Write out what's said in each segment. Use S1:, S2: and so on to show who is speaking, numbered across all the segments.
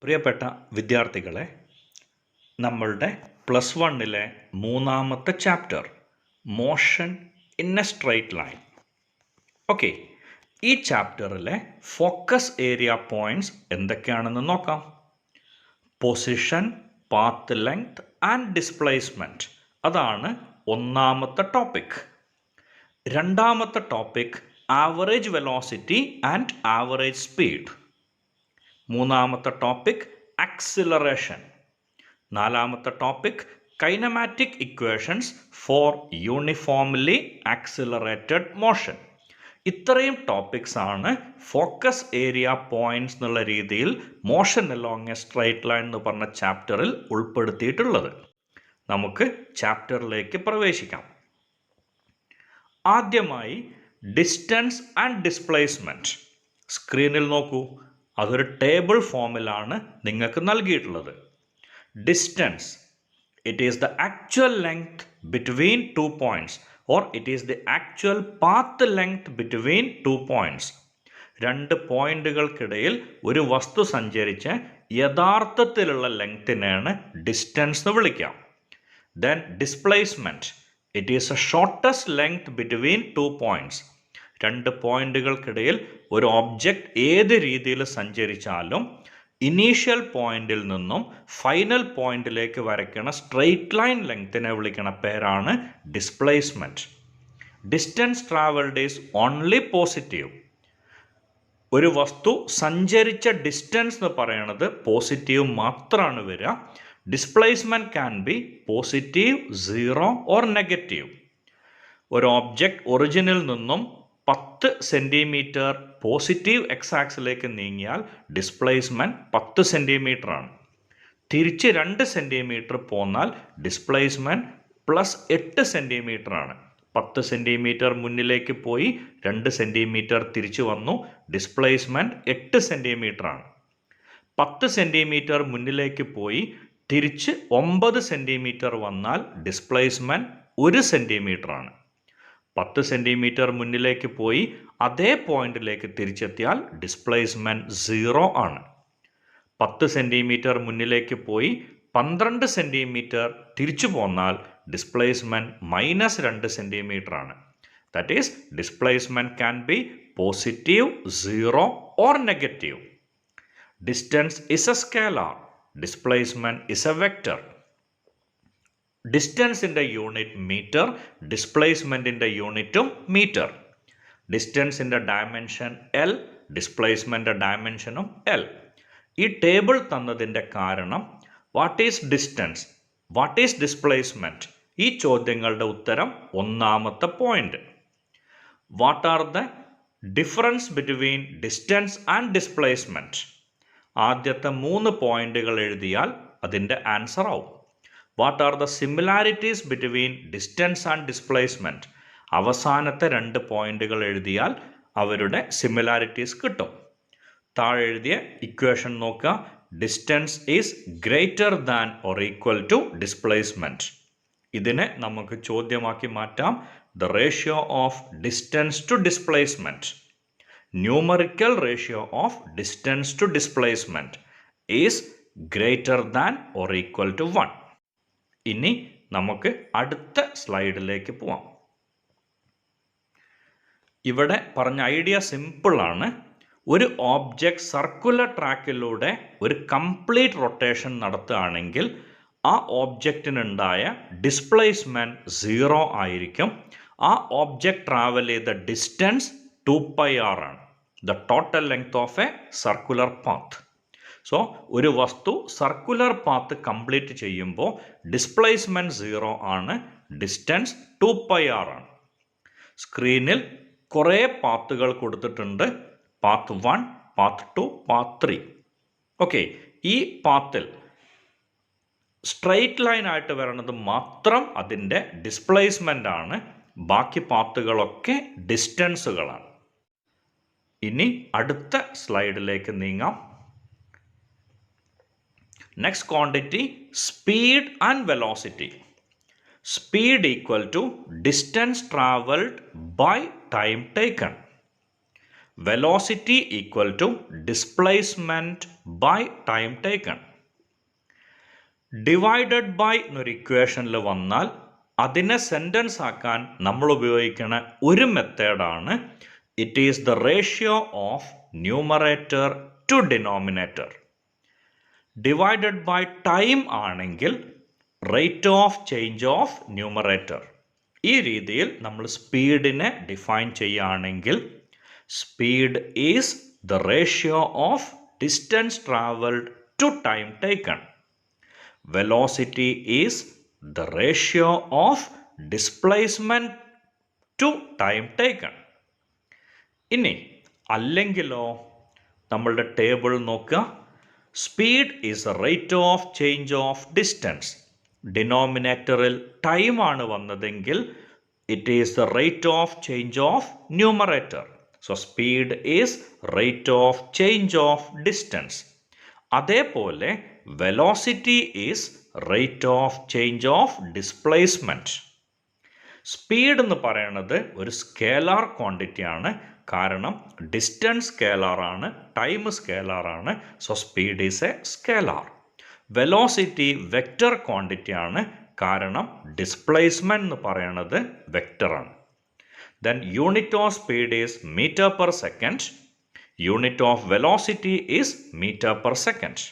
S1: പ്രിയപ്പെട്ട വിദ്യാർത്ഥികളെ, നമ്മളുടെ പ്ലസ് വണ്ണിലെ മൂന്നാമത്തെ chapter motion in a straight line. Okay, ഈ ചാപ്റ്ററിലെ ഫോക്കസ് ഏരിയ പോയിന്റ്സ് എന്തൊക്കെയാണെന്ന് നോക്കാം. Position, path length and displacement, അതാണ് ഒന്നാമത്തെ ടോപ്പിക്. രണ്ടാമത്തെ topic average velocity and average speed. മൂന്നാമത്തെ ടോപ്പിക് ആക്സിലറേഷൻ. നാലാമത്തെ topic kinematic equations four uniformly accelerated motion. ഇത്രയും topics ആണ് ഫോക്കസ് ഏരിയ പോയിന്റ്സ് എന്നുള്ള രീതിയിൽ motion along A straight line എന്ന് പറഞ്ഞ ചാപ്റ്ററിൽ ഉൾപ്പെടുത്തിയിട്ടുള്ളത്. നമുക്ക് ചാപ്റ്ററിലേക്ക് പ്രവേശിക്കാം. ആദ്യമായി ഡിസ്റ്റൻസ് ആൻഡ് ഡിസ്പ്ലേസ്മെൻറ്റ്. സ്ക്രീനിൽ നോക്കൂ, അതൊരു ടേബിൾ ഫോമിലാണ് നിങ്ങൾക്ക് നൽകിയിട്ടുള്ളത്. Distance, it is the actual length between 2 points or it is the actual path length between 2 points. രണ്ട് പോയിന്റുകൾക്കിടയിൽ ഒരു വസ്തു സഞ്ചരിച്ച് യഥാർത്ഥത്തിലുള്ള ലെങ്തിനെയാണ് ഡിസ്റ്റൻസ് എന്ന് വിളിക്കാം. Then displacement, it is A shortest length between 2 points. രണ്ട് പോയിന്റുകൾക്കിടയിൽ ഒരു ഒബ്ജക്റ്റ് ഏത് രീതിയിൽ സഞ്ചരിച്ചാലും ഇനീഷ്യൽ പോയിന്റിൽ നിന്നും ഫൈനൽ പോയിന്റിലേക്ക് വരയ്ക്കുന്ന സ്ട്രെയിറ്റ് ലൈൻ ലെങ്തിനെ വിളിക്കുന്ന പേരാണ് displacement. Distance travelled is only positive. ഒരു വസ്തു സഞ്ചരിച്ച ഡിസ്റ്റൻസ് എന്ന് പറയുന്നത് പോസിറ്റീവ് മാത്രമാണ് വരിക. Displacement can be positive, 0 or negative. ഒരു ഒബ്ജക്റ്റ് ഒറിജിനിൽ നിന്നും 10 സെൻറ്റിമീറ്റർ പോസിറ്റീവ് എക്സ് ആക്സിലേക്ക് നീങ്ങിയാൽ ഡിസ്പ്ലേസ്മെൻറ്റ് 10 സെൻറ്റിമീറ്റർ ആണ്. തിരിച്ച് 2 സെൻറ്റിമീറ്റർ പോന്നാൽ ഡിസ്പ്ലേസ്മെൻറ്റ് +8 സെൻറ്റിമീറ്റർ ആണ്. 10 സെൻറ്റിമീറ്റർ മുന്നിലേക്ക് പോയി 2 സെൻറ്റിമീറ്റർ തിരിച്ചു വന്നു, ഡിസ്പ്ലേസ്മെൻറ്റ് 8 സെൻറ്റിമീറ്റർ ആണ്. 10 സെൻറ്റിമീറ്റർ മുന്നിലേക്ക് പോയി തിരിച്ച് 9 സെൻറ്റിമീറ്റർ വന്നാൽ ഡിസ്പ്ലേസ്മെൻറ്റ് 1 സെൻറ്റിമീറ്റർ ആണ്. 10 സെൻറ്റിമീറ്റർ മുന്നിലേക്ക് പോയി അതേ പോയിന്റിലേക്ക് തിരിച്ചെത്തിയാൽ ഡിസ്പ്ലേസ്മെൻറ്റ് 0 ആണ്. 10 സെൻറ്റിമീറ്റർ മുന്നിലേക്ക് പോയി 12 സെൻറ്റിമീറ്റർ തിരിച്ചു പോന്നാൽ ഡിസ്പ്ലേസ്മെൻറ്റ് -2 സെൻറ്റിമീറ്റർ ആണ്. That is displacement can be positive, 0 or negative. Distance is a scalar, displacement is a vector. ഡിസ്റ്റൻസിൻ്റെ യൂണിറ്റ് മീറ്റർ, ഡിസ്പ്ലേസ്മെൻറ്റിൻ്റെ യൂണിറ്റും മീറ്റർ. ഡിസ്റ്റൻസിൻ്റെ ഡയമെൻഷൻ L, ഡിസ്പ്ലേസ്മെൻറ്റ് ഡയമെൻഷനും L. ഈ ടേബിൾ തന്നതിൻ്റെ കാരണം what is distance, what is displacement, ഈ ചോദ്യങ്ങളുടെ ഉത്തരം ഒന്നാമത്തെ point. What are the difference between distance and displacement. ആദ്യത്തെ 3 പോയിന്റുകൾ എഴുതിയാൽ അതിൻ്റെ ആൻസർ ആവും. What are the similarities between distance and displacement. അവസാനത്തെ 2 പോയിന്റുകൾ എഴുതിയാൽ അവരുടെ സിമിലാരിറ്റീസ് കിട്ടും. താഴെ എഴുതിയ ഇക്വേഷൻ നോക്കുക. Distance is greater than or equal to displacement. ഇതിനെ നമുക്ക് ചോദ്യമാക്കി മാറ്റാം. The ratio of distance to displacement, numerical ratio of distance to displacement is greater than or equal to 1. ഇനി നമുക്ക് അടുത്ത സ്ലൈഡിലേക്ക് പോവാം. ഇവിടെ പറഞ്ഞ ഐഡിയ സിമ്പിളാണ്. ഒരു ഓബ്ജക്റ്റ് സർക്കുലർ ട്രാക്കിലൂടെ ഒരു കംപ്ലീറ്റ് റൊട്ടേഷൻ നടത്തുകയാണെങ്കിൽ ആ ഓബ്ജക്റ്റിനുണ്ടായ ഡിസ്പ്ലേസ്മെൻറ്റ് 0 ആയിരിക്കും. ആ ഓബ്ജക്റ്റ് ട്രാവൽ ചെയ്ത ഡിസ്റ്റൻസ് 2πr ആണ്, the total length of A circular path. So ഒരു വസ്തു സർക്കുലർ പാത്ത് കംപ്ലീറ്റ് ചെയ്യുമ്പോൾ ഡിസ്പ്ലേസ്മെൻറ്റ് 0 ആണ്, ഡിസ്റ്റൻസ് 2πr ആണ്. സ്ക്രീനിൽ കുറേ പാത്തുകൾ കൊടുത്തിട്ടുണ്ട്. Path 1, path 2, path 3. ഓക്കെ, ഈ പാത്തിൽ സ്ട്രെയിറ്റ് ലൈൻ ആയിട്ട് വരുന്നത് മാത്രം അതിൻ്റെ ഡിസ്പ്ലേസ്മെൻ്റ് ആണ്. ബാക്കി പാത്തുകളൊക്കെ ഡിസ്റ്റൻസുകളാണ്. ഇനി അടുത്ത സ്ലൈഡിലേക്ക് നീങ്ങാം. Next quantity speed and velocity. Speed equal to distance travelled by time taken. Velocity equal to displacement by time taken. Divided by എന്നൊരു ഇക്വേഷനിൽ വന്നാൽ അതിനെ സെൻറ്റൻസ് ആക്കാൻ നമ്മൾ ഉപയോഗിക്കുന്ന ഒരു മെത്തേഡാണ് it is the ratio of numerator to denominator. Divided by time ആണെങ്കിൽ rate of change of numerator. ഈ രീതിയിൽ നമ്മൾ സ്പീഡിനെ ഡിഫൈൻ ചെയ്യുകയാണെങ്കിൽ speed is the ratio of distance travelled to time taken. Velocity is the ratio of displacement to time taken. ഇനി അല്ലെങ്കിലോ നമ്മളുടെ table നോക്കുക. Speed is a rate of change of distance. ഡിനോമിനേറ്ററിൽ ടൈം ആണ് വന്നതെങ്കിൽ it is the rate of change of numerator. So speed is rate of change of distance. അതേപോലെ velocity is rate of change of displacement. Speed എന്ന് പറയുന്നത് ഒരു scalar ക്വാണ്ടിറ്റിയാണ്. കാരണം distance സ്കേലാറാണ്, ടൈം സ്കേലാറാണ്. So speed is a scalar. Velocity vector ക്വാണ്ടിറ്റിയാണ്. കാരണം ഡിസ്പ്ലേസ്മെൻറ്റ് എന്ന് പറയുന്നത് വെക്റ്ററാണ്. Then unit of speed is metre per second. Unit of velocity is metre per second.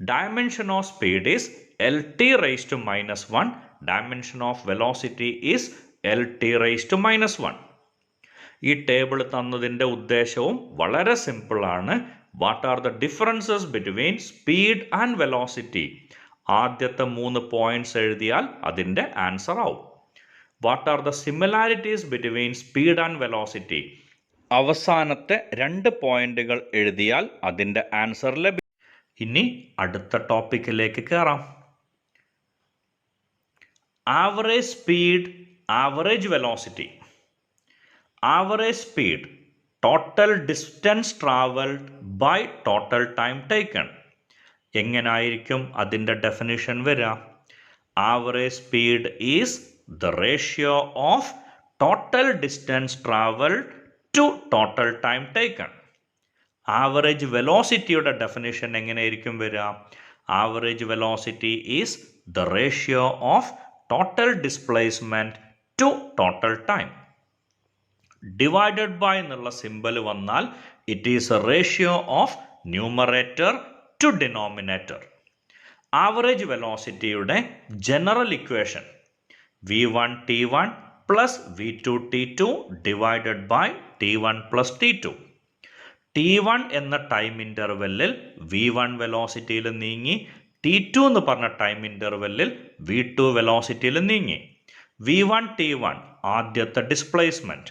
S1: Dimension of speed is Lt raised to minus 1. Dimension of velocity is Lt raised to minus 1. ഈ table തന്നതിൻ്റെ ഉദ്ദേശവും വളരെ സിമ്പിളാണ്. What are the differences between speed and velocity? ആദ്യത്തെ 3 points എഴുതിയാൽ അതിൻ്റെ answer ആവും. What are the similarities between speed and velocity? അവസാനത്തെ 2 പോയിന്റുകൾ എഴുതിയാൽ അതിൻ്റെ ആൻസർ ലഭിക്കും. ഇനി അടുത്ത ടോപ്പിക്കിലേക്ക് കയറാം. Average speed, average velocity. Average speed total distance travelled by total time taken. എങ്ങനായിരിക്കും അതിൻ്റെ ഡെഫിനിഷൻ വരിക? Average speed is the ratio of total distance travelled to total time taken. Average വെലോസിറ്റിയുടെ ഡെഫിനിഷൻ എങ്ങനെയായിരിക്കും വരിക? Average velocity is the ratio of total displacement to total time. Divided by എന്നുള്ള symbol വന്നാൽ it is a ratio of numerator to denominator. Average വെലോസിറ്റിയുടെ general equation v1 t1 plus v2 t2 divided by t1 plus t2. T1 എന്ന time ഇൻ്റർവെല്ലിൽ V1 വെലോസിറ്റിയിൽ നീങ്ങി, T2 എന്ന് പറഞ്ഞ time ഇൻ്റർവെല്ലിൽ V2 വെലോസിറ്റിയിൽ നീങ്ങി. V1 T1 ആദ്യത്തെ displacement,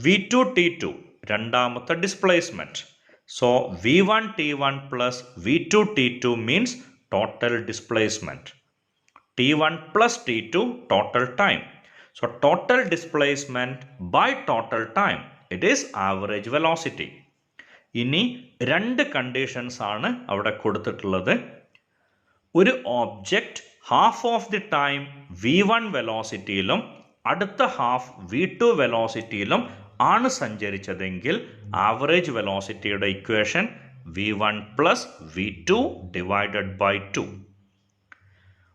S1: V2 T2 രണ്ടാമത്തെ displacement. So V1 T1 plus V2 T2 means total displacement. T1 plus T2 total time. So total displacement by total time it is average velocity. ഇനി 2 conditions ആണ് അവിടെ കൊടുത്തിട്ടുള്ളത്. ഒരു object half of the time V1 വെലോസിറ്റിയിലും അടുത്ത half V2 വെലോസിറ്റിയിലും ആണ് സഞ്ചരിച്ചതെങ്കിൽ ആവറേജ് വെലോസിറ്റിയുടെ equation V1 plus V2 divided by 2.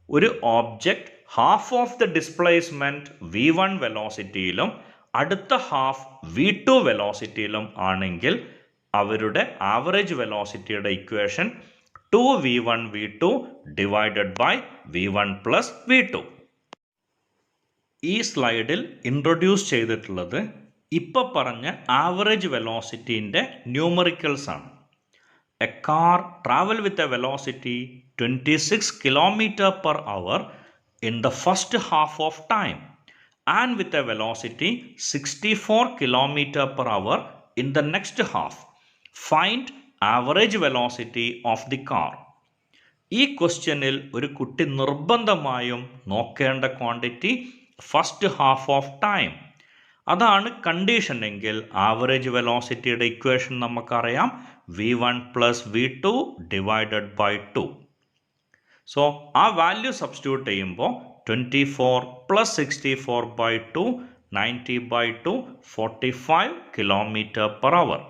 S1: ഒരു object half of the displacement V1 വെലോസിറ്റിയിലും അടുത്ത ഹാഫ് V2 വെലോസിറ്റിയിലും ആണെങ്കിൽ അവരുടെ ആവറേജ് വെലോസിറ്റിയുടെ equation 2v1 v2 divided by v1 plus v2. ഈ സ്ലൈഡിൽ ഇൻട്രൊഡ്യൂസ് ചെയ്തിട്ടുള്ളത് ഇപ്പോൾ പറഞ്ഞ ആവറേജ് വെലോസിറ്റീൻ്റെ ന്യൂമറിക്കൽസ് ആണ്. A car travel with a velocity 26 km/h in the first half of time and with a velocity 64 km/h in the next half. Find average velocity of the car. ഈ ക്വസ്റ്റ്യനിൽ ഒരു കുട്ടി നിർബന്ധമായും നോക്കേണ്ട quantity first half of time. അതാണ് condition എങ്കിൽ average വെലോസിറ്റിയുടെ equation നമുക്കറിയാം v1 plus v2 divided by 2. So ആ വാല്യൂ സബ്സ്റ്റിറ്റ്യൂട്ട് ചെയ്യുമ്പോൾ 24 പ്ലസ് 64 ബൈ 2 90/2 45 km/h.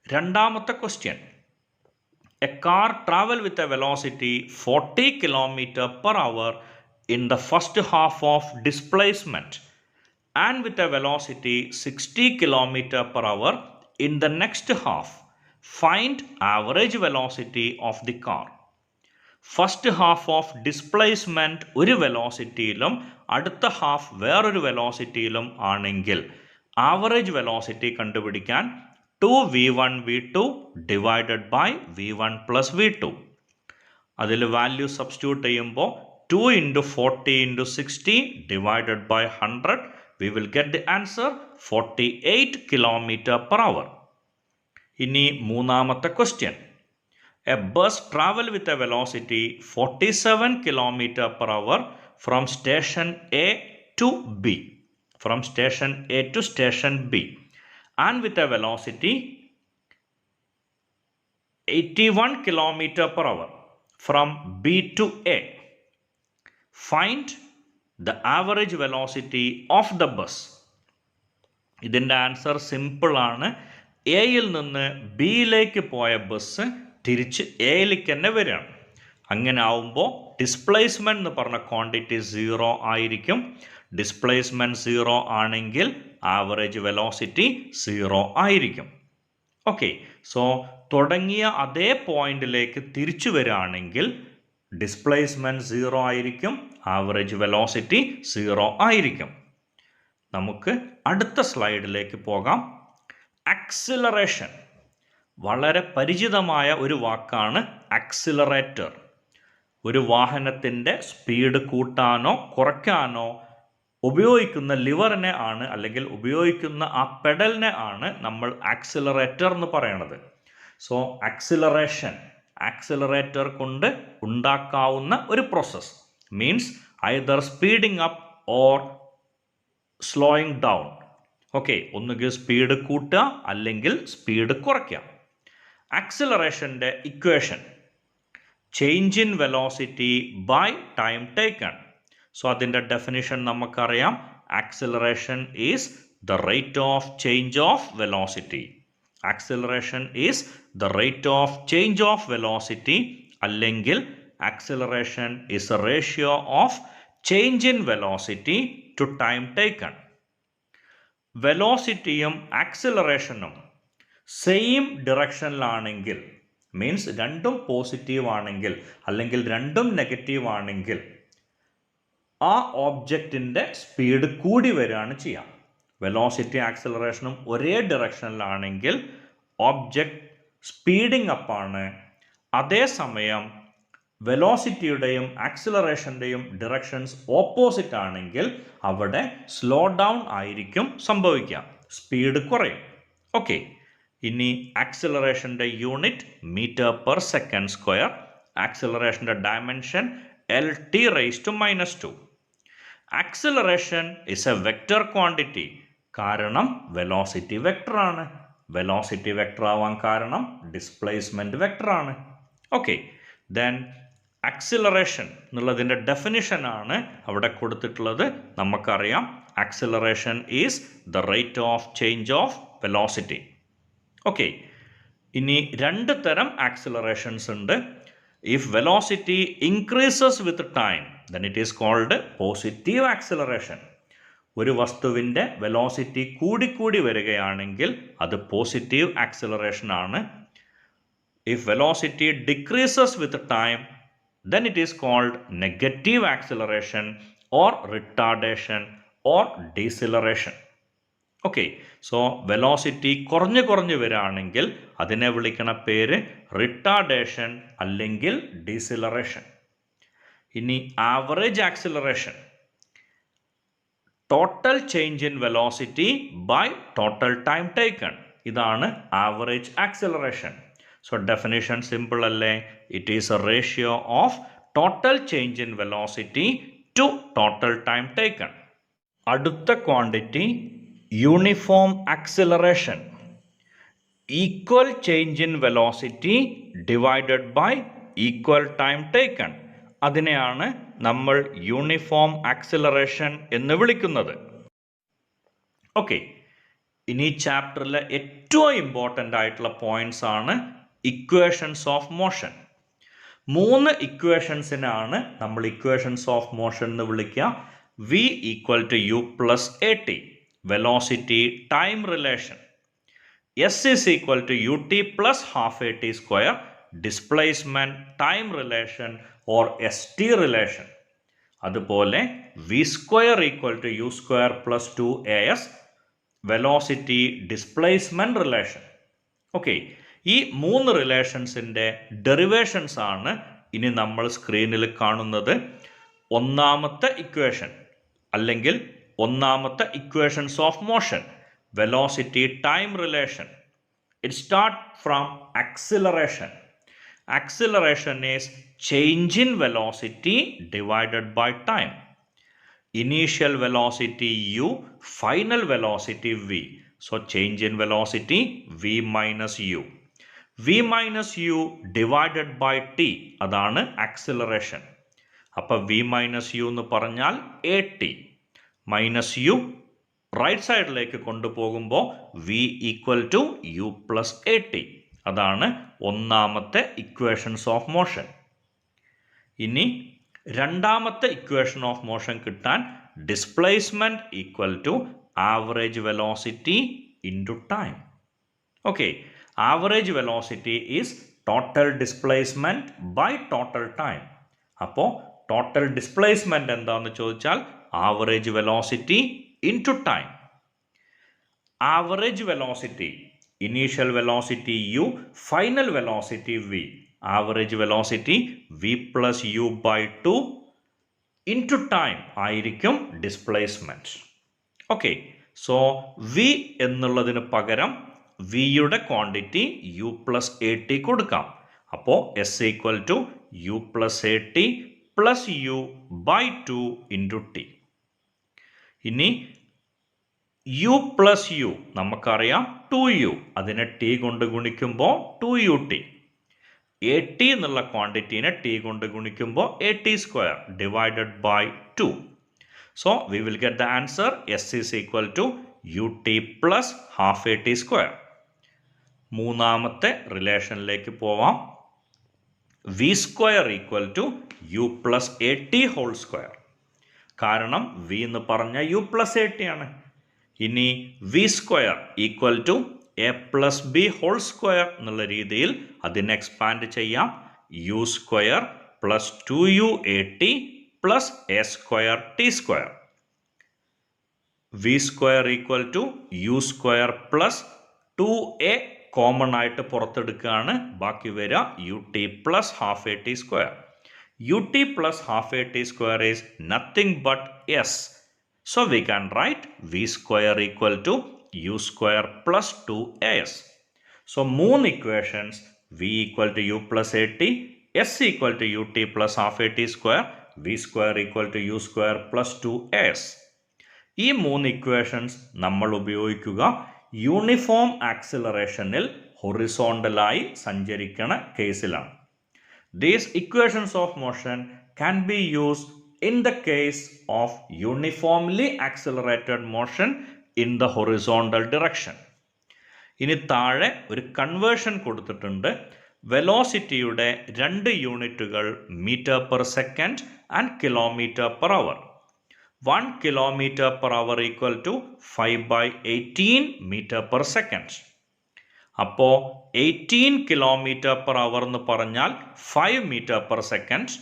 S1: രണ്ടാമത്തെ question. A car travel with a velocity 40 km/h in the first half of displacement and with a velocity 60 km/h in the next half. Find average velocity of the car. First half of displacement ഒരു വെലോസിറ്റിയിലും അടുത്ത half വേറൊരു വെലോസിറ്റിയിലും ആണെങ്കിൽ average velocity കണ്ടുപിടിക്കാൻ 2v1 v2 divided by v1 plus v2. അതിൽ value substitute ചെയ്യുമ്പോൾ 2 × 40 × 60 divided by 100 we will get the answer 48 km/h. ഇനി മൂന്നാമത്തെ question. A bus travel with a velocity 47 km/h from station A to B. From station A to station B. And with a velocity 81 km/h from B to A. Find the average velocity of the bus. ഇതിൻ്റെ answer സിമ്പിളാണ്. എയിൽ നിന്ന് ബിയിലേക്ക് പോയ bus തിരിച്ച് എയിലേക്ക് തന്നെ വരികയാണ്. അങ്ങനെ ആവുമ്പോൾ ഡിസ്പ്ലേസ്മെൻറ്റ് എന്ന് പറഞ്ഞ ക്വാണ്ടിറ്റി 0 ആയിരിക്കും. ഡിസ്പ്ലേസ്മെൻറ്റ് 0 ആണെങ്കിൽ ആവറേജ് വെലോസിറ്റി 0 ആയിരിക്കും. ഓക്കെ, സോ തുടങ്ങിയ അതേ പോയിന്റിലേക്ക് തിരിച്ചു വരികയാണെങ്കിൽ ഡിസ്പ്ലേസ്മെൻറ്റ് 0 ആയിരിക്കും, ആവറേജ് വെലോസിറ്റി 0 ആയിരിക്കും. നമുക്ക് അടുത്ത സ്ലൈഡിലേക്ക് പോകാം. ആക്സിലറേഷൻ. വളരെ പരിചിതമായ ഒരു വാക്കാണ് ആക്സിലറേറ്റർ. ഒരു വാഹനത്തിൻ്റെ സ്പീഡ് കൂട്ടാനോ കുറയ്ക്കാനോ ഉപയോഗിക്കുന്ന ലിവറിനെ ആണ്, അല്ലെങ്കിൽ ഉപയോഗിക്കുന്ന ആ പെഡലിനെ ആണ് നമ്മൾ ആക്സിലറേറ്റർ എന്ന് പറയണത്. സോ ആക്സിലറേറ്റർ കൊണ്ട് ഉണ്ടാക്കാവുന്ന ഒരു process means either speeding up or slowing down. Okay, ഒന്നുകിൽ സ്പീഡ് കൂട്ടുക അല്ലെങ്കിൽ സ്പീഡ് കുറയ്ക്കുക. ആക്സിലറേഷൻ്റെ equation change in velocity by time taken. So അതിൻ്റെ ഡെഫിനിഷൻ നമുക്കറിയാം. Acceleration is the rate of change of velocity. Acceleration is the rate of change of velocity, അല്ലെങ്കിൽ acceleration is a ratio of change in velocity to time taken. വെലോസിറ്റിയും ആക്സിലറേഷനും same ഡിറക്ഷനിലാണെങ്കിൽ, means രണ്ടും positive ആണെങ്കിൽ അല്ലെങ്കിൽ രണ്ടും negative ആണെങ്കിൽ ആ ഓബ്ജക്റ്റിൻ്റെ സ്പീഡ് കൂടി വരികയാണ് ചെയ്യുക. വെലോസിറ്റി ആക്സിലറേഷനും ഒരേ ഡിറക്ഷനിലാണെങ്കിൽ ഓബ്ജക്റ്റ് സ്പീഡിങ് അപ്പാണ്. അതേസമയം വെലോസിറ്റിയുടെയും ആക്സിലറേഷൻ്റെയും ഡിറക്ഷൻസ് ഓപ്പോസിറ്റ് ആണെങ്കിൽ അവിടെ സ്ലോ ഡൗൺ ആയിരിക്കും സംഭവിക്കുക, സ്പീഡ് കുറയും. ഓക്കെ, ഇനി ആക്സിലറേഷൻ്റെ യൂണിറ്റ് m/s². ആക്സിലറേഷൻ്റെ dimension LT⁻². Acceleration is a vector quantity. കാരണം വെലോസിറ്റി വെക്ടറാണ്. വെലോസിറ്റി വെക്ടർ ആവാൻ കാരണം ഡിസ്പ്ലേസ്മെൻറ്റ് വെക്ടറാണ്. ഓക്കെ, ദെൻ ആക്സിലറേഷൻ എന്നുള്ളതിൻ്റെ ഡെഫിനിഷനാണ് അവിടെ കൊടുത്തിട്ടുള്ളത്. നമുക്കറിയാം acceleration is the rate of change of velocity. Okay, ഇനി രണ്ട് തരം ആക്സിലറേഷൻസ് ഉണ്ട്. If velocity increases with time then it is called positive acceleration. ഒരു വസ്തുവിൻ്റെ വെലോസിറ്റി കൂടിക്കൂടി വരികയാണെങ്കിൽ അത് പോസിറ്റീവ് ആക്സിലറേഷൻ ആണ്. If velocity decreases with time then it is called negative acceleration or retardation or deceleration. Okay, so velocity കുറഞ്ഞു വരികയാണെങ്കിൽ അതിനെ വിളിക്കണ പേര് റിട്ടാർഡേഷൻ അല്ലെങ്കിൽ ഡീസിലറേഷൻ. ഇനി average acceleration, total change in velocity by total time taken. ഇതാണ് average acceleration. So definition simple അല്ലേ? It is a ratio of total change in velocity to total time taken. അടുത്ത quantity uniform acceleration. Equal change in velocity divided by equal time taken. അതിനെയാണ് നമ്മൾ uniform acceleration എന്ന് വിളിക്കുന്നത്. Okay, ഇനി ഈ ചാപ്റ്ററിലെ ഏറ്റവും important ആയിട്ടുള്ള പോയിന്റ്സ് ആണ് ഇക്വേഷൻസ് ഓഫ് മോഷൻ. 3 ഇക്വേഷൻസിനാണ് നമ്മൾ ഇക്വേഷൻസ് ഓഫ് മോഷൻ എന്ന് വിളിക്കുക. V equal to u plus a t, velocity time relation. S is equal to ut plus half at square, displacement time relation or st relation. അതുപോലെ v square equal to u square plus 2as, velocity displacement relation. Okay, ഈ 3 റിലേഷൻസിൻ്റെ derivations ആണ് ഇനി നമ്മൾ സ്ക്രീനിൽ കാണുന്നത്. ഒന്നാമത്തെ equation അല്ലെങ്കിൽ ഒന്നാമത്തെ equations of motion, velocity time relation. It starts from acceleration. Acceleration is change in velocity divided by time. Initial velocity u, final velocity v. So change in velocity v minus u. v minus u divided by t, അതാണ് acceleration. അപ്പോൾ v minus u എന്ന് പറഞ്ഞാൽ at minus u right സൈഡിലേക്ക് കൊണ്ടുപോകുമ്പോൾ v equal to u plus a t. അതാണ് ഒന്നാമത്തെ equations of motion. ഇനി രണ്ടാമത്തെ ഇക്വേഷൻ ഓഫ് മോഷൻ കിട്ടാൻ displacement equal to average velocity into time. Okay, average velocity is total displacement by total time. അപ്പോൾ total displacement എന്താണെന്ന് ചോദിച്ചാൽ average velocity into time. Average velocity, initial velocity u, final velocity v. Average velocity v plus u by 2 into time ആയിരിക്കും displacement. Okay, so v എന്നുള്ളതിന് പകരം v യുടെ quantity u plus at കൊടുക്കാം. അപ്പോൾ s equal to u plus at plus u by 2 into t. ഇനി u plus U നമുക്കറിയാം 2u, അതിനെ T കൊണ്ട് ഗുണിക്കുമ്പോൾ 2ut. എ ടി എന്നുള്ള ക്വാണ്ടിറ്റീനെ ടി കൊണ്ട് ഗുണിക്കുമ്പോൾ a t square divided by 2. So we will get the answer s is equal to u t plus half a t square. മൂന്നാമത്തെ റിലേഷനിലേക്ക് പോവാം. V square equal to u plus a t whole square. കാരണം v എന്ന് പറഞ്ഞാൽ u plus a t ആണ്. ഇനി v square equal to a plus b whole square എന്നുള്ള രീതിയിൽ അതിനെ എക്സ്പാൻഡ് ചെയ്യാം. U square plus 2u a T plus a square t square. V square equal to U square plus 2a common ആയിട്ട് പുറത്തെടുക്കുകയാണ്. ബാക്കി വരിക u t plus half a t square. ut plus half at square is nothing but s. So we can write v square equal to u square plus 2as. So 3 equations, v equal to u plus at, s equal to ut plus half at square, v square equal to u square plus 2as. ഈ 3 equations നമ്മൾ ഉപയോഗിക്കുക uniform ആക്സിലറേഷനിൽ ഹൊറിസോണ്ടലായി സഞ്ചരിക്കണ കേസിലാണ്. These equations of motion can be used in the case of uniformly accelerated motion in the horizontal direction. ഇനി താഴെ ഒരു conversion കൊടുത്തിട്ടുണ്ട്. വെലോസിറ്റിയുടെ 2 യൂണിറ്റുകൾ metre per second and kilometre per hour. 1 kilometre per hour equal to 5/18 metre per second. അപ്പോൾ 18 kilometre per hour എന്ന് പറഞ്ഞാൽ 5 metre per second.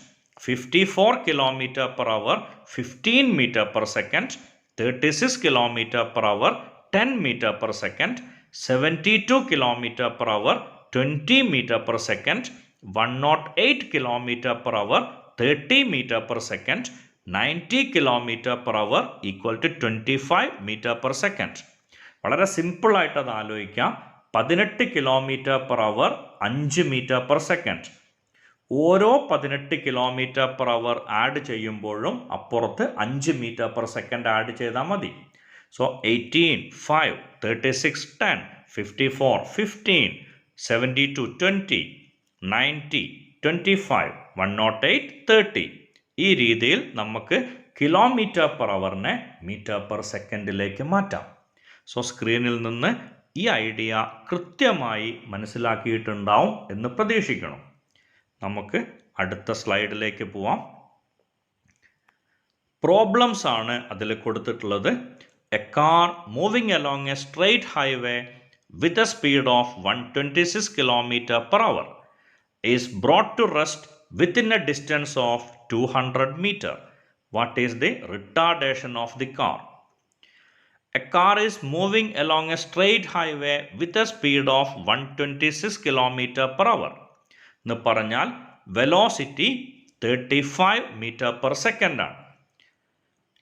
S1: 54 kilometre per hour 15 metre per second. 36 kilometre per hour 10 metre per second. 72 kilometre per hour 20 metre per second. 108 kilometre per hour 30 metre per second. 90 kilometre per hour equal to 25 metre per second. വളരെ സിമ്പിളായിട്ട് അത് ആലോചിക്കാം. 18 kilometre per hour 5 metre per second. ഓരോ 18 kilometre per അവർ add ചെയ്യുമ്പോഴും അപ്പുറത്ത് 5 metre per second add ചെയ്താൽ മതി. So 18, 5, 36, 10, 54, 15, 72, 20, 90, 25, 108, 30. ഈ രീതിയിൽ നമുക്ക് കിലോമീറ്റർ പെർ അവറിനെ മീറ്റർ പെർ സെക്കൻഡിലേക്ക് മാറ്റാം. സോ സ്ക്രീനിൽ നിന്ന് ഈ ഐഡിയ കൃത്യമായി മനസ്സിലാക്കിയിട്ടുണ്ടാവും എന്ന് പ്രതീക്ഷിക്കണം. നമുക്ക് അടുത്ത സ്ലൈഡിലേക്ക് പോവാം. പ്രോബ്ലംസ് ആണ് അതിൽ കൊടുത്തിട്ടുള്ളത്. A car moving along A straight highway with a speed of 126 km/h is brought to rest within a distance of 200 meter. What is the retardation of the car? A car is moving along a straight highway with a speed of 126 km/h. എന്ന് പറഞ്ഞാൽ velocity 35 m/s ആണ്.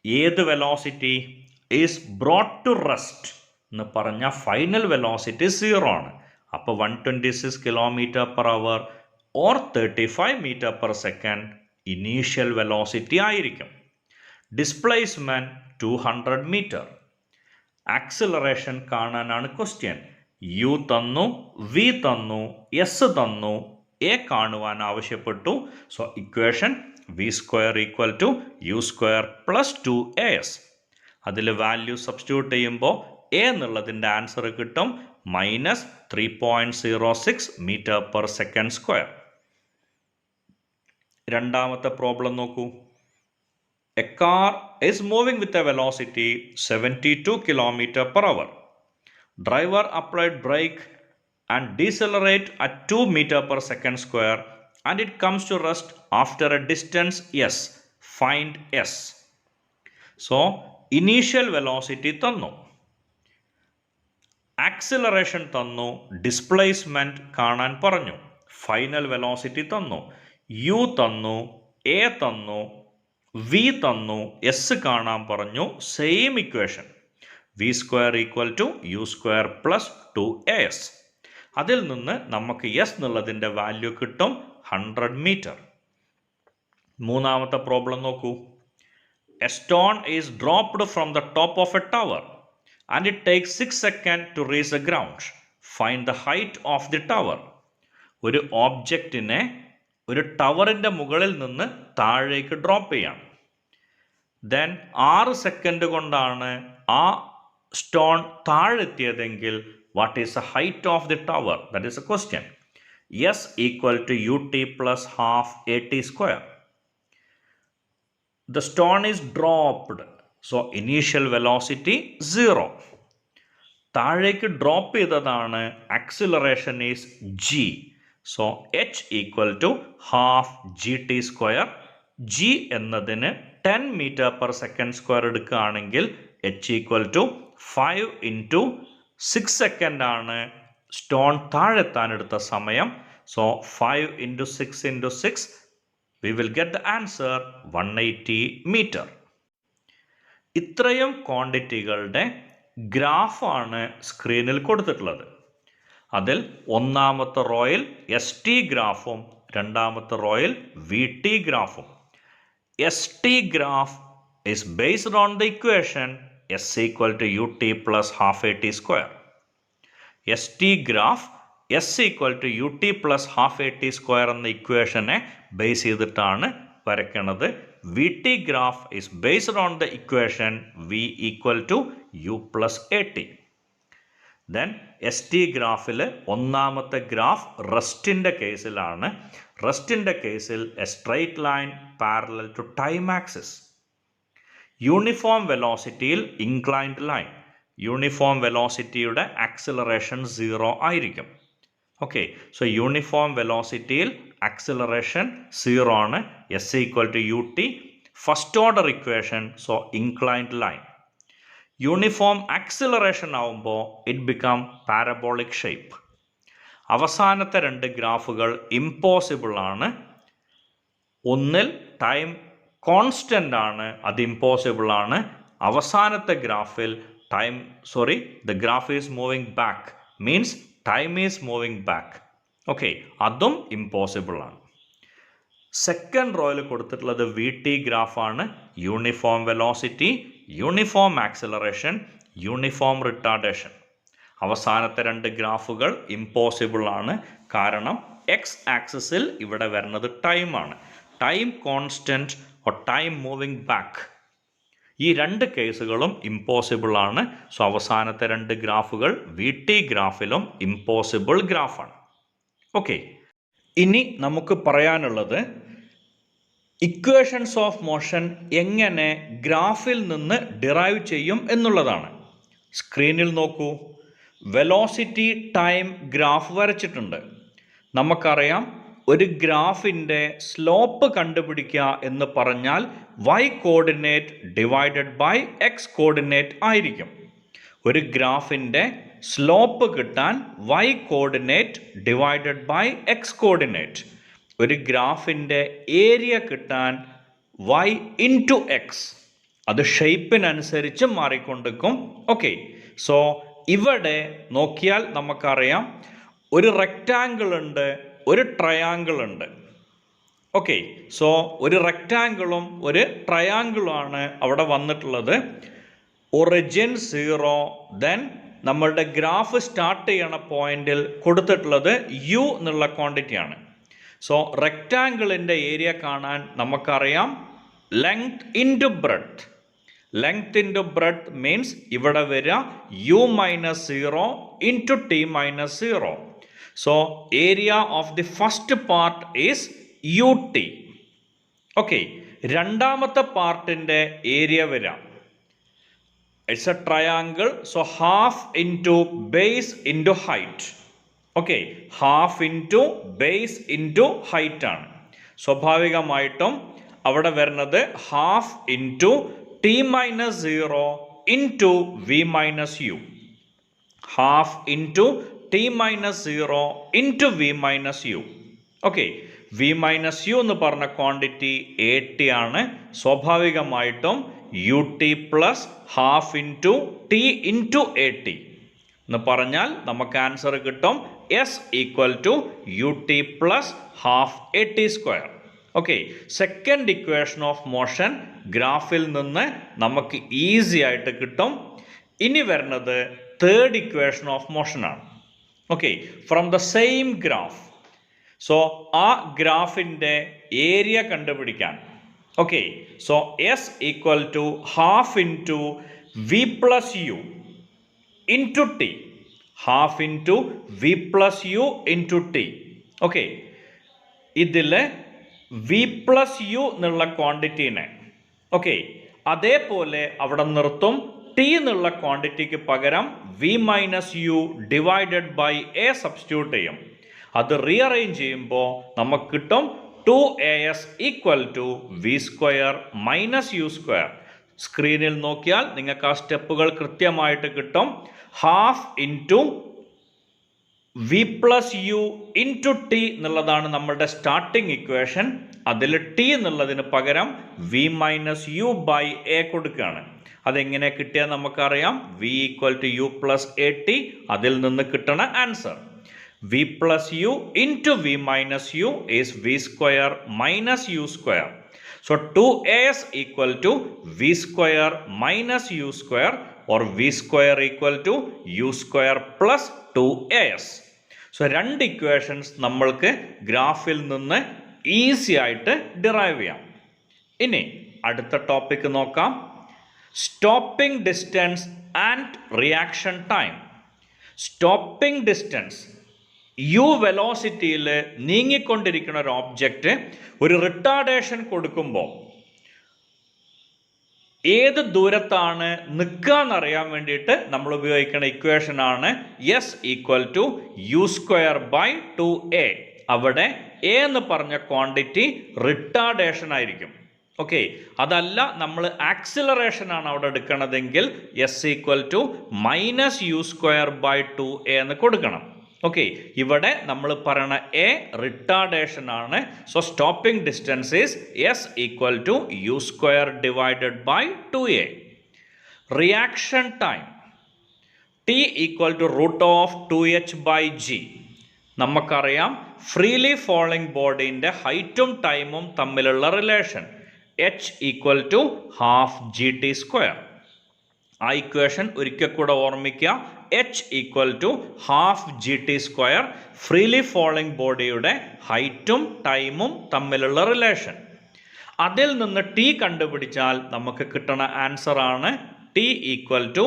S1: ഏത് velocity? Is brought to rest എന്ന് പറഞ്ഞാൽ final velocity 0 ആണ്. അപ്പോൾ 126 km/h or 35 m/s initial velocity ആയിരിക്കും. Displacement 200 metre. Acceleration കാണാനാണ് ക്വസ്റ്റ്യൻ. യു തന്നു, വി തന്നു, എസ് തന്നു, എ കാണുവാൻ ആവശ്യപ്പെട്ടു. So equation v² = u² + 2as. അതിൽ വാല്യൂ സബ്സ്റ്റിറ്റ്യൂട്ട് ചെയ്യുമ്പോൾ എ എന്നുള്ളതിൻ്റെ ആൻസർ കിട്ടും -3.06 m/s². രണ്ടാമത്തെ പ്രോബ്ലം നോക്കൂ. A car is moving with a velocity 72 km/h. Driver applied brake and decelerate at 2 m/s² and it comes to rest after a distance s. Find s. So, initial velocity തന്നു, acceleration തന്നു, displacement കാണാൻ പറഞ്ഞു, final velocity തന്നു, U തന്നു, A തന്നു, V തന്നു, S കാണാൻ പറഞ്ഞു. Same equation v² = u² + 2as. അതിൽ നിന്ന് നമുക്ക് എസ് എന്നുള്ളതിൻ്റെ വാല്യൂ കിട്ടും 100 മീറ്റർ. മൂന്നാമത്തെ പ്രോബ്ലം നോക്കൂ. A stone is dropped from the top of a tower and it takes 6 seconds to reach the ground. Find the height of the tower. ഒരു ഓബ്ജക്റ്റിനെ ഒരു ടവറിൻ്റെ മുകളിൽ നിന്ന് താഴേക്ക് ഡ്രോപ്പ് ചെയ്യാം. ദെൻ 6 സെക്കൻഡ് കൊണ്ടാണ് ആ stone താഴെത്തിയതെങ്കിൽ what is the height of the tower? That is a question. S = ut + half at². The stone is dropped. So initial velocity 0. താഴേക്ക് ഡ്രോപ്പ് ചെയ്തതാണ്. Acceleration is g. So h = half gt². g എന്നതിന് 10 m/s² എടുക്കുകയാണെങ്കിൽ h = 5 × 6 second ആണ് stone താഴെത്താൻ എടുത്ത സമയം. So 5 × 6 × 6 we will get the answer 180 metre. ഇത്രയും ക്വാണ്ടിറ്റികളുടെ ഗ്രാഫാണ് സ്ക്രീനിൽ കൊടുത്തിട്ടുള്ളത്. അതിൽ ഒന്നാമത്തെ റോയിൽ ST ഗ്രാഫും രണ്ടാമത്തെ റോയിൽ VT ഗ്രാഫും. ST graph is based on the equation s = ut + half at². ST graph s = ut + half at² എന്ന ഇക്വേഷനെ ബേസ് ചെയ്തിട്ടാണ് വരയ്ക്കുന്നത്. VT graph is based on the equation v = u + at. Then ST ഗ്രാഫിൽ ഒന്നാമത്തെ graph റെസ്റ്റിൻ്റെ കേസിലാണ്. റെസ്റ്റിൻ്റെ കേസിൽ എ straight line parallel to time axis. Uniform വെലോസിറ്റിയിൽ ഇൻക്ലൈൻഡ് ലൈൻ. യൂണിഫോം വെലോസിറ്റിയുടെ ആക്സിലറേഷൻ 0 ആയിരിക്കും. ഓക്കെ, സോ യൂണിഫോം വെലോസിറ്റിയിൽ ആക്സിലറേഷൻ 0 ആണ്. s = ut. First order equation, so inclined line. Uniform acceleration ആവുമ്പോൾ ഇറ്റ് ബിക്കം പാരബോളിക് ഷേപ്പ്. അവസാനത്തെ രണ്ട് ഗ്രാഫുകൾ ഇമ്പോസിബിൾ ആണ്. ഒന്നിൽ ടൈം കോൺസ്റ്റൻ്റ് ആണ്, അത് ഇമ്പോസിബിൾ ആണ്. അവസാനത്തെ ഗ്രാഫിൽ the graph is moving back means time is moving back. Okay, അതും ഇമ്പോസിബിൾ ആണ്. സെക്കൻഡ് റോയിൽ കൊടുത്തിട്ടുള്ളത് VT ഗ്രാഫാണ്. Uniform velocity, uniform acceleration, uniform retardation. അവസാനത്തെ രണ്ട് ഗ്രാഫുകൾ ഇമ്പോസിബിൾ ആണ്. കാരണം എക്സ് ആക്സിസിൽ ഇവിടെ വരുന്നത് ടൈമാണ്. Time constant or time moving back ഈ രണ്ട് കേസുകളും ഇമ്പോസിബിൾ ആണ്. സോ അവസാനത്തെ രണ്ട് ഗ്രാഫുകൾ VT ഗ്രാഫിലും ഇമ്പോസിബിൾ ഗ്രാഫാണ്. ഓക്കെ, ഇനി നമുക്ക് പറയാനുള്ളത് ഇക്വേഷൻസ് ഓഫ് മോഷൻ എങ്ങനെ ഗ്രാഫിൽ നിന്ന് ഡിറൈവ് ചെയ്യും എന്നുള്ളതാണ്. സ്ക്രീനിൽ നോക്കൂ, വെലോസിറ്റി ടൈം ഗ്രാഫ് വരച്ചിട്ടുണ്ട്. നമുക്കറിയാം ഒരു ഗ്രാഫിൻ്റെ സ്ലോപ്പ് കണ്ടുപിടിക്കുക എന്ന് പറഞ്ഞാൽ y coordinate divided by x coordinate ആയിരിക്കും. ഒരു ഗ്രാഫിൻ്റെ സ്ലോപ്പ് കിട്ടാൻ y coordinate divided by x coordinate, ഒരു ഗ്രാഫിൻ്റെ ഏരിയ കിട്ടാൻ y ഇൻറ്റു x, അത് ഷേപ്പിനനുസരിച്ച് മാറിക്കൊണ്ടിരിക്കും. ഓക്കെ, സോ ഇവിടെ നോക്കിയാൽ നമുക്കറിയാം ഒരു റെക്റ്റാങ്കിൾ ഉണ്ട്, ഒരു ട്രയാങ്കിൾ ഉണ്ട്. ഓക്കെ, സോ ഒരു റെക്റ്റാങ്കിളും ഒരു ട്രയാങ്കിളുമാണ് അവിടെ വന്നിട്ടുള്ളത്. ഒറിജിൻ 0, ദെൻ നമ്മളുടെ ഗ്രാഫ് സ്റ്റാർട്ട് ചെയ്യണ പോയിന്റിൽ കൊടുത്തിട്ടുള്ളത് u എന്നുള്ള ക്വാണ്ടിറ്റിയാണ്. സോ റെക്റ്റാങ്കിളിൻ്റെ ഏരിയ കാണാൻ നമുക്കറിയാം length into breadth. Length into breadth means ഇവിടെ വരിക u minus 0 into t minus 0. So area of the first part is ut. Okay, രണ്ടാമത്തെ പാർട്ടിൻ്റെ ഏരിയ വരാം. It's A triangle, so half into base into height. Okay, half into base into height ആണ്. സ്വാഭാവികമായിട്ടും അവിടെ വരുന്നത് half into t minus 0 into v minus u. Half into t minus 0 into v minus u. Okay, v minus u എന്ന് പറഞ്ഞ quantity 80 ആണ്. സ്വാഭാവികമായിട്ടും ut plus half into t into 80 എന്ന് പറഞ്ഞാൽ നമുക്ക് ആൻസർ കിട്ടും s equal to ut plus half 80 square. Okay, second equation of motion ഗ്രാഫിൽ നിന്ന് നമുക്ക് ഈസി ആയിട്ട് കിട്ടും. ഇനി വരുന്നത് തേർഡ് ഇക്വേഷൻ ഓഫ് മോഷൻ ആണ്. Okay, from the same graph. So ആ ഗ്രാഫിൻ്റെ ഏരിയ കണ്ടുപിടിക്കാൻ, okay, so s equal to half into v plus u into t, half into v plus u into t. Okay, ഇതിൽ v plus u എന്നുള്ള ക്വാണ്ടിറ്റീനെ okay അതേപോലെ അവിടെ നിർത്തും. T എന്നുള്ള ക്വാണ്ടിറ്റിക്ക് പകരം v minus u divided by a substitute ചെയ്യും. അത് റീഅറേഞ്ച് ചെയ്യുമ്പോൾ നമുക്ക് കിട്ടും 2as equal to v square minus U square. സ്ക്രീനിൽ നോക്കിയാൽ നിങ്ങൾക്ക് ആ സ്റ്റെപ്പുകൾ കൃത്യമായിട്ട് കിട്ടും. Half into v plus u into t എന്നുള്ളതാണ് നമ്മളുടെ സ്റ്റാർട്ടിംഗ് ഇക്വേഷൻ. അതിൽ ടി എന്നുള്ളതിന് പകരം v minus u by a കൊടുക്കുകയാണ്. അതെങ്ങനെ കിട്ടിയാൽ നമുക്കറിയാം v equal to u plus a t. അതിൽ നിന്ന് കിട്ടണ answer v plus u into v minus u is v square minus U square. So 2as equal to v square minus U square or v square equal to U square plus 2as. So രണ്ട് equations നമ്മൾക്ക് ഗ്രാഫിൽ നിന്ന് easy ആയിട്ട് derive ചെയ്യാം. ഇനി അടുത്ത ടോപ്പിക്ക് നോക്കാം. Stopping distance and reaction time. Stopping distance, U വെലോസിറ്റിയിൽ നീങ്ങിക്കൊണ്ടിരിക്കുന്ന ഒരു ഓബ്ജക്റ്റ് ഒരു റിട്ടാർഡേഷൻ കൊടുക്കുമ്പോൾ ഏത് ദൂരത്താണ് നിൽക്കുക എന്നറിയാൻ വേണ്ടിയിട്ട് നമ്മൾ ഉപയോഗിക്കുന്ന ഇക്വേഷനാണ് S equal to U square by 2a. അവിടെ എ എന്ന് പറഞ്ഞ ക്വാണ്ടിറ്റി റിട്ടാർഡേഷൻ ആയിരിക്കും. ഓക്കെ, അതല്ല നമ്മൾ ആക്സിലറേഷൻ ആണ് അവിടെ എടുക്കണതെങ്കിൽ S equal to minus U square by 2a എന്ന് കൊടുക്കണം. ഓക്കെ, ഇവിടെ നമ്മൾ പറയണ എ റിട്ടാർഡേഷൻ ആണ്. So stopping distance is S equal to U square divided by 2a. Reaction time T equal to root of 2h by G. നമുക്കറിയാം freely falling ബോഡീൻ്റെ ഹൈറ്റും ടൈമും തമ്മിലുള്ള relation H equal to half G T square. ആ equation ഒരിക്കൽ കൂടെ ഓർമ്മിക്കുക. H equal to half G T square, freely falling ബോഡിയുടെ ഹൈറ്റും ടൈമും തമ്മിലുള്ള റിലേഷൻ. അതിൽ നിന്ന് ടി കണ്ടുപിടിച്ചാൽ നമുക്ക് കിട്ടുന്ന ആൻസർ ആണ് t equal to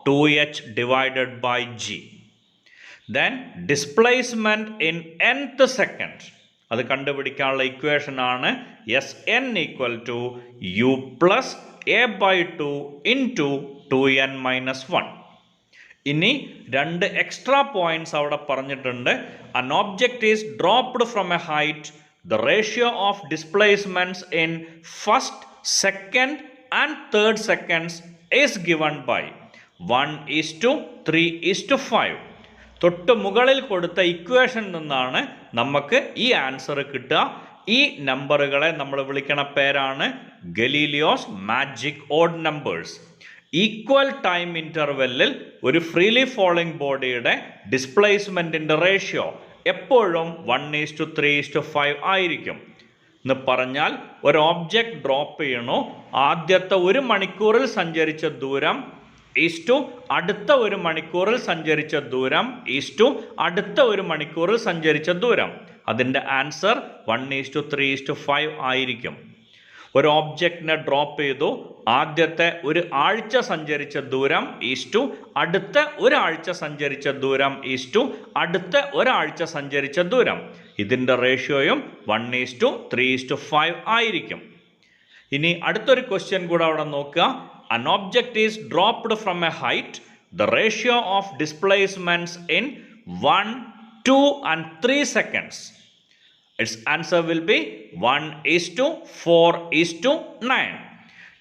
S1: √2h divided by g. Then displacement in nth second, അത് കണ്ടുപിടിക്കാനുള്ള ഇക്വേഷൻ ആണ് Sn equal to u plus a/2 into 2n minus 1. ഇനി രണ്ട് എക്സ്ട്രാ പോയിന്റ്സ് അവിടെ പറഞ്ഞിട്ടുണ്ട്. An object is dropped from a height. The ratio of displacements in first, second and third seconds is given by 1:3:5. തൊട്ട് മുകളിൽ കൊടുത്ത equation നിന്നാണ് നമുക്ക് ഈ ആൻസർ കിട്ടുക. ഈ നമ്പറുകളെ നമ്മൾ വിളിക്കണ പേരാണ് Galileo's magic odd numbers. Equal time ഇൻ്റർവെല്ലിൽ ഒരു ഫ്രീലി ഫോളിംഗ് ബോഡിയുടെ ഡിസ്പ്ലേസ്മെൻറ്റിൻ്റെ റേഷ്യോ എപ്പോഴും 1:3:5 ആയിരിക്കും. എന്ന് പറഞ്ഞാൽ ഒരു ഓബ്ജക്റ്റ് ഡ്രോപ്പ് ചെയ്യണോ, ആദ്യത്തെ 1 മണിക്കൂറിൽ സഞ്ചരിച്ച ദൂരം ഈസ്റ്റു അടുത്ത 1 മണിക്കൂറിൽ സഞ്ചരിച്ച ദൂരം ഈസ്റ്റു അടുത്ത 1 മണിക്കൂറിൽ സഞ്ചരിച്ച ദൂരം. അതിൻ്റെ ആൻസർ 1:3:5 ആയിരിക്കും. ഒരു ഓബ്ജക്റ്റിനെ ഡ്രോപ്പ് ചെയ്തു, ആദ്യത്തെ 1 ആഴ്ച സഞ്ചരിച്ച ദൂരം ഈസ്റ്റു അടുത്ത 1 ആഴ്ച സഞ്ചരിച്ച ദൂരം ഈസ്റ്റു അടുത്ത 1 ആഴ്ച സഞ്ചരിച്ച ദൂരം. ഇതിൻ്റെ റേഷ്യോയും 1:3:5 ആയിരിക്കും. ഇനി അടുത്തൊരു ക്വസ്റ്റ്യൻ കൂടെ അവിടെ നോക്കുക. An object is dropped from a height. The ratio of displacements in 1, 2 and 3 seconds. Its answer will be 1:4:9.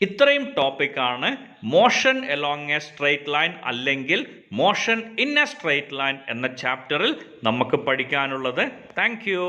S1: ഇത്രയും ടോപ്പിക്കാണ് motion along a straight line അല്ലെങ്കിൽ motion in a straight line എന്ന ചാപ്റ്ററിൽ നമുക്ക് പഠിക്കാനുള്ളത്. Thank U.